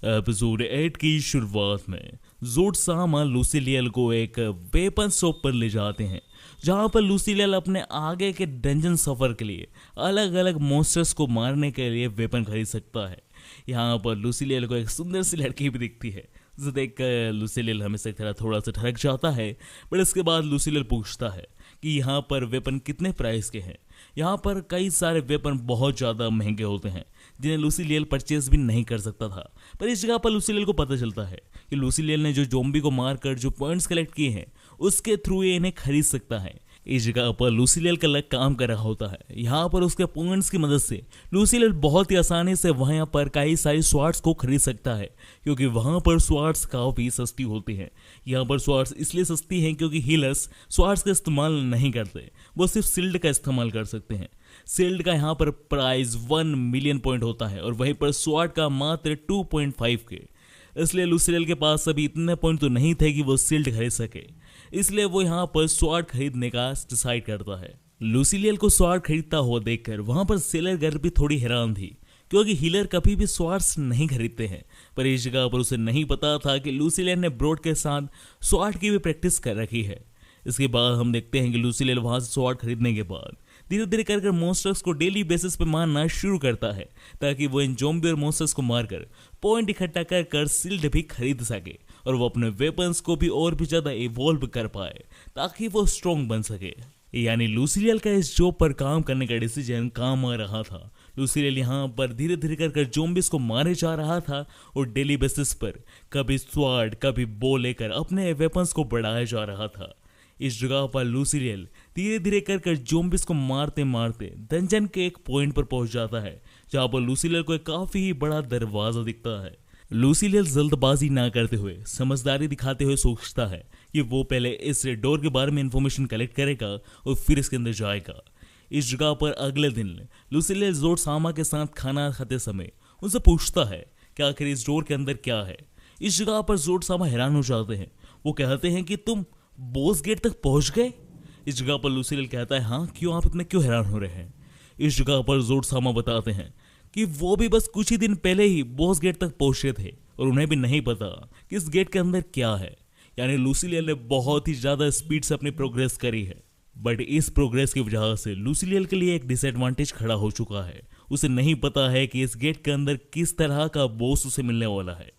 Episode 8 की शुरुआत में जोड सामा लूसीलियल को एक वेपन शॉप पर ले जाते हैं, जहां पर लूसीलियल अपने आगे के डंजन सफर के लिए अलग अलग मॉन्स्टर्स को मारने के लिए वेपन खरीद सकता है। यहाँ पर लूसीलियल को एक सुंदर सी लड़की भी दिखती है, जिसे देखकर लूसीलियल हमेशा की तरह थोड़ा सा ठरक जाता है। पर इसके बाद लूसीलियल पूछता है कि यहाँ पर वेपन कितने प्राइस के हैं। यहाँ पर कई सारे वेपन बहुत ज़्यादा महंगे होते हैं, जिन्हें लूसीलियल परचेज भी नहीं कर सकता था। पर इस जगह पर लूसीलियल को पता चलता है कि लूसीलियल ने जो ज़ॉम्बी को मारकर जो पॉइंट्स कलेक्ट किए हैं, उसके थ्रू ये इन्हें खरीद सकता है। इस जगह पर लूसीलियल का लक काम कर रहा होता है। यहाँ पर उसके पॉइंट्स की मदद से लूसीलियल बहुत ही आसानी से वहाँ पर कई सारी स्वॉर्ड्स को खरीद सकता है, क्योंकि वहाँ पर स्वॉर्ड्स काफ़ी सस्ती होती हैं। यहाँ पर स्वॉर्ड्स इसलिए सस्ती हैं क्योंकि हीलर्स स्वॉर्ड्स का इस्तेमाल नहीं करते, वो सिर्फ शील्ड का इस्तेमाल कर सकते हैं। शील्ड का यहाँ पर प्राइस 1 मिलियन पॉइंट होता है और वहीं पर स्वॉर्ड का मात्र 2.5 के। इसलिए लूसीलियल के पास अभी इतने पॉइंट तो नहीं थे कि वो शील्ड खरीद सके, इसलिए वो यहाँ पर स्वॉर्ड खरीदने का डिसाइड करता है। लूसीलियल को स्वॉर्ड खरीदता हुआ देखकर वहां पर सेलर गर्ल भी थोड़ी हैरान थी, क्योंकि हीलर कभी भी स्वॉर्ड्स नहीं खरीदते हैं। पर इस जगह पर उसे नहीं पता था कि लूसीलियल ने ब्रोड के साथ स्वॉर्ड की भी प्रैक्टिस कर रखी है। इसके बाद हम देखते हैं कि लूसीलियल वहां से स्वॉर्ड खरीदने के बाद धीरे धीरे कर मॉन्स्टर्स को डेली बेसिस पे मारना शुरू करता है, ताकि वो इन ज़ॉम्बी और मॉन्स्टर्स को मारकर पॉइंट इकट्ठा कर शील्ड भी खरीद सके और वो अपने वेपन्स को भी और भी ज्यादा इवॉल्व कर पाए, ताकि वो स्ट्रॉन्ग बन सके। यानी लूसीलियल का इस जॉब पर काम करने का डिसीजन काम आ रहा था। लूसीलियल यहाँ पर धीरे धीरे कर ज़ॉम्बीज को मारे जा रहा था और डेली बेसिस पर कभी स्वॉर्ड कभी बो लेकर अपने वेपन्स को बढ़ाया जा रहा था। इस जगह पर लूसीलियल धीरे धीरे कर ज़ॉम्बीज को मारते मारते डंजन के एक पॉइंट पर पहुंच जाता है, जहां पर लूसीलियल को एक काफी ही बड़ा दरवाजा दिखता है। लूसीलियल जल्दबाजी ना करते हुए समझदारी दिखाते हुए सोचता है कि वो पहले इस डोर के बारे में इंफॉर्मेशन कलेक्ट करेगा और फिर इसके अंदर जाएगा। इस जगह पर अगले दिन लूसीलियल जोड सामा के साथ खाना खाते समय उनसे पूछता है कि आखिर इस डोर के अंदर क्या है। इस जगह पर जोड सामा हैरान हो जाते हैं। वो कहते हैं कि तुम बॉस गेट तक पहुंच गए। इस जगह पर लूसीलियल कहता है, हाँ क्यों, आप इतने क्यों हैरान हो रहे हैं। इस जगह पर जोड सामा बताते हैं कि वो भी बस कुछ ही दिन पहले ही बॉस गेट तक पहुंचे थे और उन्हें भी नहीं पता कि इस गेट के अंदर क्या है। यानी लूसीलियल ने बहुत ही ज्यादा स्पीड से अपनी प्रोग्रेस करी है, बट इस प्रोग्रेस की वजह से लूसीलियल के लिए एक डिसएडवांटेज खड़ा हो चुका है। उसे नहीं पता है कि इस गेट के अंदर किस तरह का बॉस उसे मिलने वाला है।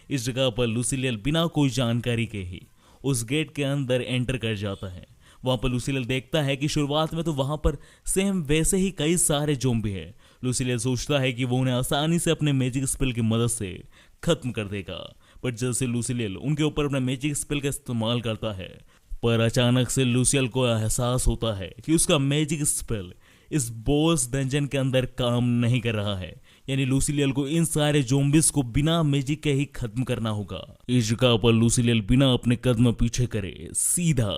इस जगह पर लूसीलियल बिना कोई जानकारी के ही उस गेट के अंदर एंटर कर जाता है। वहां पर लूसीलियल देखता है कि शुरुआत में तो वहां पर सेम वैसे ही कई सारे ज़ॉम्बी हैं। लूसीलियल सोचता है कि वो उन्हें आसानी से अपने मैजिक स्पेल की मदद से खत्म कर देगा, पर जैसे लूसीलियल उनके ऊपर अपना मैजिक स्पेल का इस्तेमाल करता है, पर अचानक से लूसीलियल को एहसास होता है कि उसका मैजिक स्पेल इस बॉस डंजन के अंदर काम नहीं कर रहा है। यानी लूसीलियल को इन सारे ज़ॉम्बीज को बिना मैजिक के ही खत्म करना होगा। इस जगह पर लूसीलियल बिना अपने कदम पीछे करे सीधा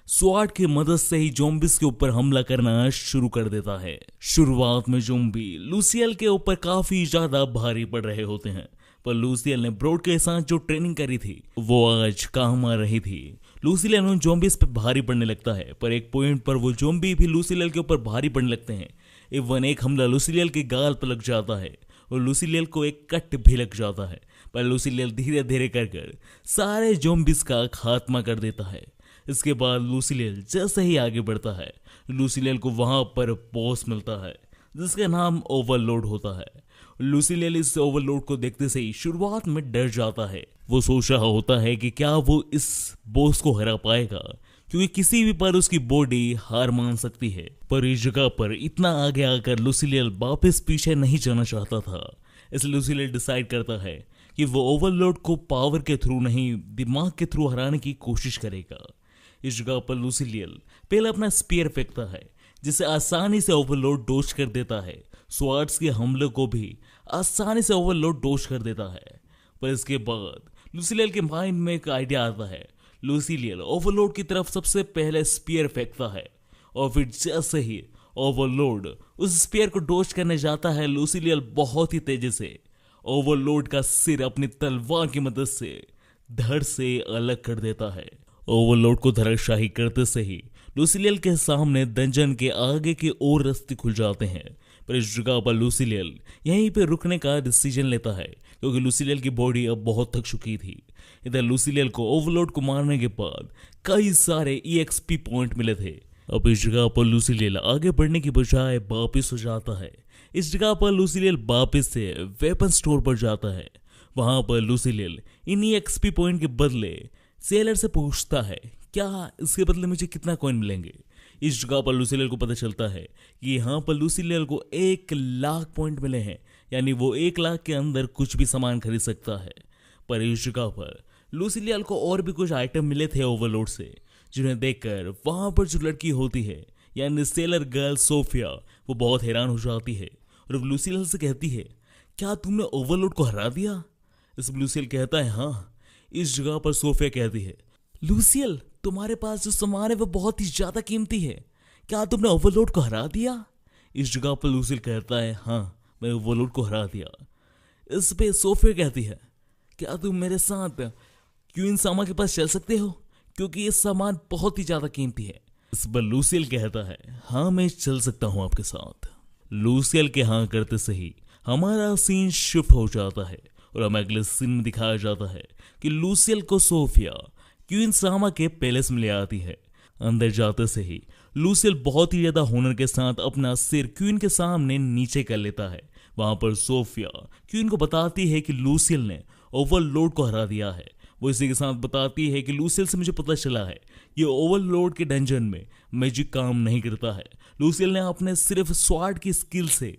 स्वॉर्ड की मदद से ही ज़ॉम्बीज के ऊपर हमला करना शुरू कर देता है। शुरुआत में ज़ॉम्बी लूसीलियल के ऊपर काफी ज्यादा भारी पड़ रहे होते हैं, पर लूसीलियल ने ब्रोड के साथ जो ट्रेनिंग करी थी वो आज काम आ रही थी। लूसीलियल उन ज़ॉम्बीज पे भारी पड़ने लगता है, पर एक पॉइंट पर वो ज़ॉम्बी भी लूसीलियल के ऊपर भारी पड़ने लगते हैं। इवन एक हमला लूसीलियल के गाल पर लग जाता है और लूसीलियल को एक कट भी लग जाता है, पर लूसीलियल धीरे धीरे कर सारे ज़ॉम्बीज का खात्मा कर देता है। इसके बाद लूसीलियल जैसे ही आगे बढ़ता है, लूसीलियल को वहां पर बॉस मिलता है जिसका नाम ओवरलोड होता है। लूसीलियल इस ओवरलोड को देखते से ही शुरुआत में डर जाता है। वो सोच रहा होता है कि क्या वो इस बॉस को हरा पाएगा, क्योंकि किसी भी पर उसकी बॉडी हार मान सकती है। पर इस जगह पर इतना आगे आकर लूसीलियल वापस पीछे नहीं जाना चाहता था, इसलिए लूसीलियल डिसाइड करता है कि वो ओवरलोड को पावर के थ्रू नहीं, दिमाग के थ्रू हराने की कोशिश करेगा। इस जगह पर लूसीलियल पहले अपना स्पीयर फेंकता है, जिसे आसानी से ओवरलोड डोज कर देता है। स्वॉर्ड्स के हमले को भी आसानी से ओवरलोड डोज कर देता है। पर इसके बाद लूसीलियल के माइंड में एक आइडिया आता है। लूसीलियल ओवरलोड की तरफ सबसे पहले स्पीयर फेंकता है और फिर जैसे ही ओवरलोड उस स्पीयर को डोज करने जाता है, लूसीलियल बहुत ही तेजी से ओवरलोड का सिर अपनी तलवार की मदद से धड़ से अलग कर देता है। ओवरलोड को धराशायी करते से ही लूसीलियल के सामने डंजन के आगे के और रास्ते खुल जाते हैं। पर इस जगह पर लूसीलियल यहीं पे रुकने का डिसीजन लेता है क्योंकि लूसीलियल की बॉडी अब बहुत थक चुकी थी। इधर लूसीलियल को ओवरलोड को मारने के बाद कई सारे EXP पॉइंट मिले थे। अब इस जगह पर लूसीलियल आगे बढ़ने की बजाय वापिस हो जाता है। इस जगह पर लूसीलियल वापिस से वेपन स्टोर पर जाता है। वहां पर लूसीलियल इन EXP पॉइंट के बदले सेलर से पूछता है क्या इसके बदले मुझे कितना कॉइन मिलेंगे। इस जगह पर लूसीलियल को पता चलता है कि यहाँ पर लूसीलियल को 1,00,000 पॉइंट मिले हैं, यानी वो 1,00,000 के अंदर कुछ भी सामान खरीद सकता है। पर इस जगह पर लूसीलियल को और भी कुछ आइटम मिले थे ओवरलोड से, जिन्हें देखकर वहां पर जो लड़की होती है यानी सेलर गर्ल सोफिया, वो बहुत हैरान हो जाती है और लूसीलियल से कहती है क्या तुमने ओवरलोड को हरा दिया। इस लूसीलियल कहता है हाँ। इस जगह पर सोफिया कहती है लूसीलियल तुम्हारे पास जो सामान है वो बहुत ही ज्यादा कीमती है, क्या तुमने ओवरलोड को हरा दिया। इस जगह पर लूसीलियल कहता है हाँ मैं ओवरलोड को हरा दिया। इस पे सोफिया कहती है क्या तुम मेरे साथ क्वीन सामा के पास चल सकते हो क्योंकि ये सामान बहुत ही ज्यादा कीमती है। इस पर लूसीलियल कहता है हाँ मैं चल सकता हूं आपके साथ। लूसीलियल के हाँ करते से ही हमारा सीन शिफ्ट हो जाता है और हमें अगले सीन में दिखाया जाता है कि लूसीलियल को सोफिया क्वीन सामा के पैलेस में ले आती है। अंदर जाते से ही लूसीलियल बहुत ही ज्यादा हुनर के साथ अपना सिर क्वीन के सामने नीचे कर लेता है। वहां पर सोफिया क्वीन को बताती है कि लूसीलियल ने ओवरलोड को हरा दिया है। वो इसी के साथ बताती है कि लूसीलियल से मुझे पता चला है ये ओवरलोड के डंजन में मैजिक काम नहीं करता है। लूसीलियल ने अपने सिर्फ स्वॉर्ड की स्किल से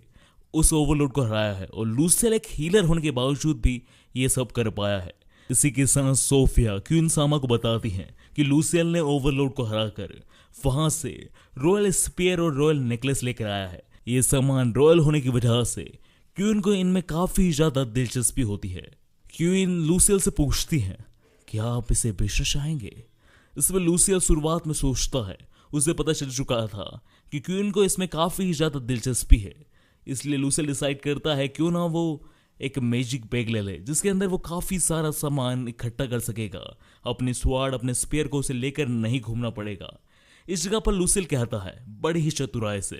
उस ओवरलोड को हराया है और लूसीलियल एक हीलर होने के बावजूद भी ये सब कर पाया है। इसी के साथ सोफिया क्वीन सामा को बताती हैं कि लूसीलियल ने ओवरलोड को हराकर वहां से रॉयल स्पीयर और रॉयल नेकलेस लेकर आया है। ये सामान रॉयल होने की वजह से क्वीन को इनमें काफी ज्यादा दिलचस्पी होती है। क्वीन लूसीलियल से पूछती हैं क्या आप इसे बेचना चाहेंगे। इसमें लूसीलियल शुरुआत में सोचता है, उसे पता चल चुका था कि क्वीन को इसमें काफी ज्यादा दिलचस्पी है, इसलिए लूसीलियल डिसाइड करता है क्यों ना वो एक मैजिक बैग ले ले जिसके अंदर वो काफी सारा सामान इकट्ठा कर सकेगा। अपनी स्वॉर्ड अपने स्पेयर को उसे लेकर नहीं घूमना पड़ेगा। इस जगह पर लूसीलियल कहता है बड़ी ही चतुराई से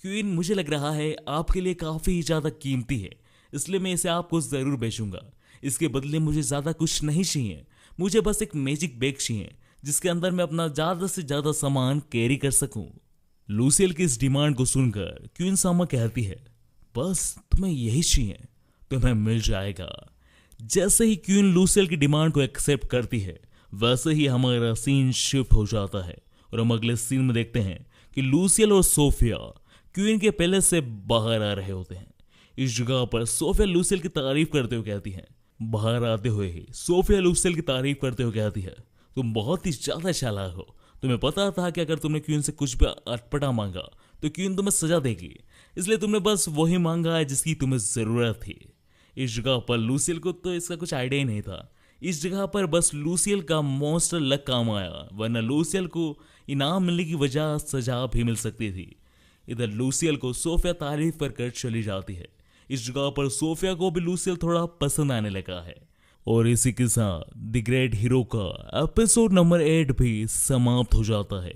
क्वीन मुझे लग रहा है आपके लिए काफी ज्यादा कीमती है, इसलिए मैं इसे आपको जरूर बेचूंगा। इसके बदले मुझे ज्यादा कुछ नहीं चाहिए, मुझे बस एक मैजिक बैग चाहिए जिसके अंदर मैं अपना ज्यादा से ज्यादा सामान कैरी कर सकूं। लूसीलियल की इस डिमांड को सुनकर क्वीन सामा कहती है बस तुम्हें यही चाहिए, तुम्हें मिल जाएगा। जैसे ही क्वीन लूसीलियल की डिमांड को एक्सेप्ट करती है वैसे ही हमारा सीन शिफ्ट हो जाता है और हम अगले सीन में देखते हैं कि लूसीलियल और सोफिया क्वीन के पैलेस से बाहर आ रहे होते हैं। इस जगह पर सोफिया लूसीलियल की तारीफ करते हुए कहती है, बाहर आते हुए ही सोफिया लूसीलियल की तारीफ करते हुए कहती है तुम बहुत ही ज्यादा चालाक हो, तुम्हें पता था कि अगर तुमने क्वीन से कुछ भी अटपटा मांगा तो क्वीन तुम्हें सजा देगी, इसलिए तुमने बस वही मांगा है जिसकी तुम्हें जरूरत थी। इस जगह पर लूसीलियल को तो इसका कुछ आइडिया ही नहीं था। इस जगह पर बस लूसीलियल का मॉन्स्टर लक काम आया, वरना लूसीलियल को इनाम मिलने की वजह सजा भी मिल सकती थी। इधर लूसीलियल को सोफिया तारीफ कर चली जाती है। इस जगह पर सोफिया को भी लूसीलियल थोड़ा पसंद आने लगा है और इसी के साथ द ग्रेट हीरो का एपिसोड नंबर 8 भी समाप्त हो जाता है।